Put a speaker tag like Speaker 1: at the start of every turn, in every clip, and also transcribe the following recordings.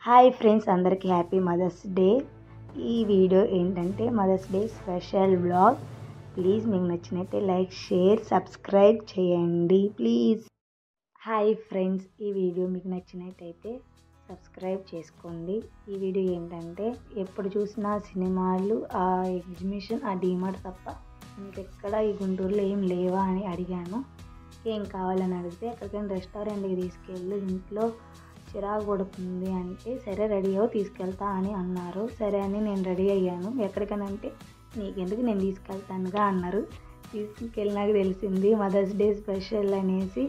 Speaker 1: Hi friends, అందరికీ happy mother's day. ఈ video ఏంటంటే mother's day special vlog. Please మీకు నచ్చినట్టే లైక్, షేర్, సబ్స్క్రైబ్ చేయండి ప్లీజ్. హాయ్ ఫ్రెండ్స్, ఈ వీడియో మీకు నచ్చినట్టయితే సబ్స్క్రైబ్ చేసుకోండి. ఈ వీడియో ఏంటంటే ఎప్పుడు చూసినా సినిమాలు, ఆ ఎగ్జిబిషన్, ఆ డీమార్ట్ తప్ప ఇంకెక్కడ ఈ గుంటూరులో ఏం లేవా అని అడిగాను. ఏం కావాలని అడిగితే ఎక్కడికైనా రెస్టారెంట్కి తీసుకెళ్ళి, ఇంట్లో చిరాకు కొడుతుంది అంటే సరే రెడీ అవ్వ తీసుకెళ్తా అని అన్నారు. సరే అని నేను రెడీ అయ్యాను. ఎక్కడికనంటే నీకెందుకు నేను తీసుకెళ్తానుగా అన్నారు. తీసుకెళ్ళినాక తెలిసింది మదర్స్ డే స్పెషల్ అనేసి.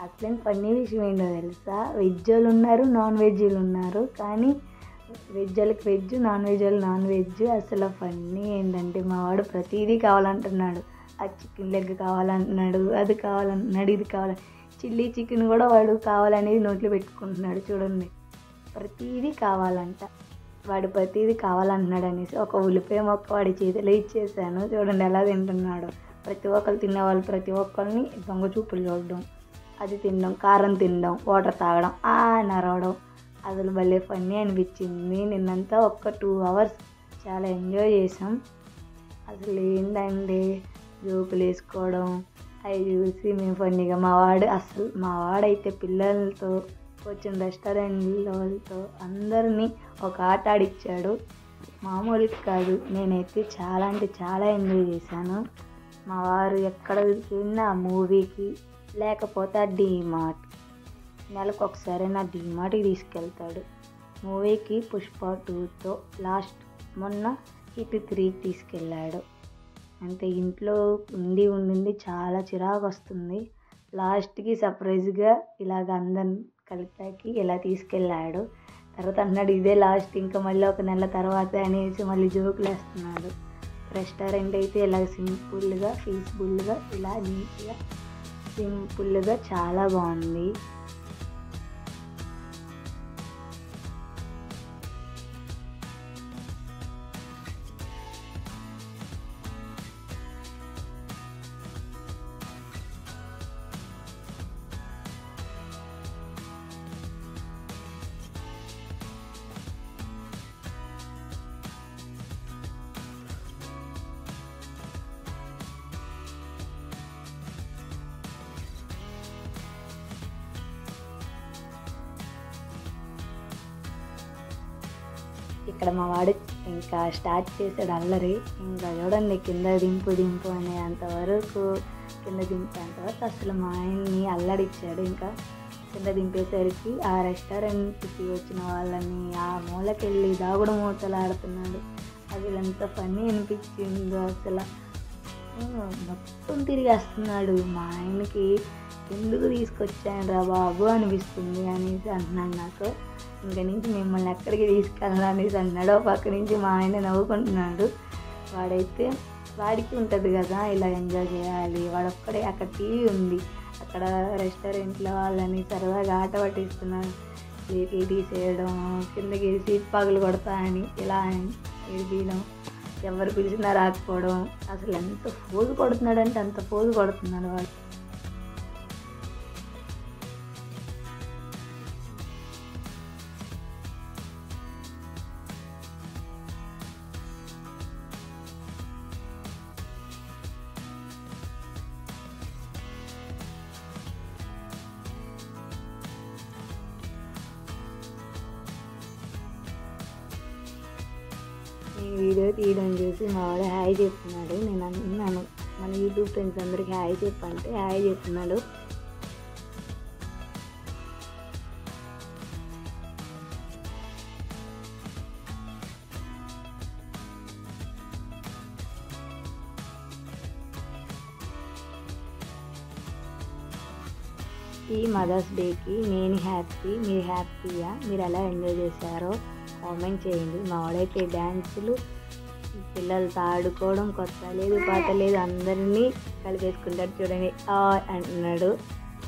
Speaker 1: అసలు ఫన్నీ విషయం ఏంటో తెలుసా? వెజ్ వాళ్ళు ఉన్నారు, నాన్ వెజ్ వాళ్ళు ఉన్నారు. కానీ వెజ్ వాళ్ళకి వెజ్, నాన్ వెజ్ వాళ్ళు నాన్ వెజ్. అసలు ఫన్నీ ఏంటంటే మా వాడు ప్రతిదీ కావాలంటున్నాడు. ఆ చికెన్ లెగ్ కావాలంటున్నాడు, అది కావాలంటున్నాడు, ఇది కావాలి. చిల్లీ చికెన్ కూడా వాడు కావాలనేది నోట్లో పెట్టుకుంటున్నాడు. చూడండి, ప్రతిదీ కావాలంట. వాడు ప్రతిదీ కావాలంటున్నాడు అనేసి ఒక ఉల్లిపాయ మొక్క వాడి చేతిలో ఇచ్చేసాను. చూడండి ఎలా తింటున్నాడు. ప్రతి ఒక్కరు తినేవాళ్ళు ప్రతి ఒక్కరిని దొంగ చూపులు చూడడం, అది తినడం, కారం తినడం, వాటర్ తాగడం, నరవడం. అసలు భలే ఫన్నీ అనిపించింది. నిన్నంతా ఒక్క 2 hours చాలా ఎంజాయ్ చేసాం. అసలు ఏంటంటే జోకులు వేసుకోవడం అవి చూసి మేము ఫన్నీగా మా వాడైతే పిల్లలతో వచ్చిన రెస్టారెంట్లతో అందరినీ ఒక ఆట ఆడిచ్చాడు. మామూలుగా కాదు. నేనైతే చాలా అంటే చాలా ఎంజాయ్ చేశాను. మా వారు ఎక్కడ వెళ్ళినా మూవీకి, లేకపోతే ఆ డీమార్ట్, నెలకు ఒకసారి నా డీమార్ట్కి తీసుకెళ్తాడు. మూవీకి పుష్ప 2తో లాస్ట్ మొన్న హిట్ 3కి తీసుకెళ్ళాడు. అంటే ఇంట్లో ఉండి చాలా చిరాకు వస్తుంది. లాస్ట్కి సర్ప్రైజ్గా ఇలాగ అందరిని కలిపాకి ఇలా తీసుకెళ్ళాడు. తర్వాత అన్నాడు ఇదే లాస్ట్, ఇంకా మళ్ళీ ఒక నెల తర్వాత అనేసి మళ్ళీ జోకులు వేస్తున్నాడు. రెస్టారెంట్ అయితే ఇలా సింపుల్గా, పీస్ఫుల్గా, ఇలా నీట్గా సింపుల్గా చాలా బాగుంది. ఇక్కడ మా వాడు ఇంకా స్టార్ట్ చేసాడు అల్లరి. ఇంకా చూడండి, కింద దింపు అనే అంతవరకు, కింద దింపేంతవరకు అసలు మా ఆయన్ని అల్లడిచ్చాడు. ఇంకా కింద దింపేసరికి ఆ రెస్టారెంట్కి వచ్చిన వాళ్ళని ఆ మూలకెళ్ళి దాగుడు మూతలు ఆడుతున్నాడు. అసలు ఎంత ఫన్నీ అనిపించిందో. అసలు మొత్తం తిరిగేస్తున్నాడు. మా ఆయనకి ఎందుకు తీసుకొచ్చాను రా బాబు అనిపిస్తుంది అనేసి అంటున్నాడు నాకు. ఇంక నుంచి మిమ్మల్ని ఎక్కడికి తీసుకెళ్ళాలనేసి అన్నాడు. పక్క నుంచి మా ఆయన నవ్వుకుంటున్నాడు. వాడికి ఉంటుంది కదా ఇలా ఎంజాయ్ చేయాలి. వాడొక్కడే, అక్కడ టీవీ ఉంది, అక్కడ రెస్టారెంట్లో వాళ్ళని సరదాగా ఆట పట్టిస్తున్నాడు. ప్లేట్లు తీసేయడం, కిందకి సీట్ పగులు కొడతా అని ఇలా ఏడిపించడం, ఎవరు పిలిచినా రాకపోవడం. అసలు ఎంత ఫోజు కొడుతున్నాడంటే అంత ఫోజు కొడుతున్నాడు వాడు. నేను వీడియో తీయడం చూసి మా వాడు హాయ్ చెప్తున్నాడు. నేను అన్నాను మన యూట్యూబ్ ఫ్రెండ్స్ అందరికీ హాయ్ చెప్పంటే హాయ్ చెప్తున్నాడు. ఈ మదర్స్ డేకి నేను హ్యాపీ, మీరు హ్యాపీయా? మీరు ఎలా ఎంజాయ్ చేశారో కామెంట్ చేయండి. మా వాడైతే డ్యాన్సులు, పిల్లలతో ఆడుకోవడం, కొత్త లేదు పాత లేదు అందరినీ కలిపేసుకుంటాడు. చూడండి అంటున్నాడు.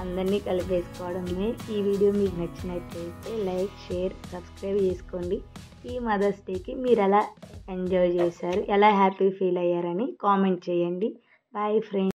Speaker 1: అందరినీ కలిపేసుకోవడమే. ఈ వీడియో మీకు నచ్చినట్లయితే లైక్, షేర్, సబ్స్క్రైబ్ చేసుకోండి. ఈ మదర్స్ డేకి మీరు ఎలా ఎంజాయ్ చేశారు, ఎలా హ్యాపీ ఫీల్ అయ్యారని కామెంట్ చేయండి. Bye friends.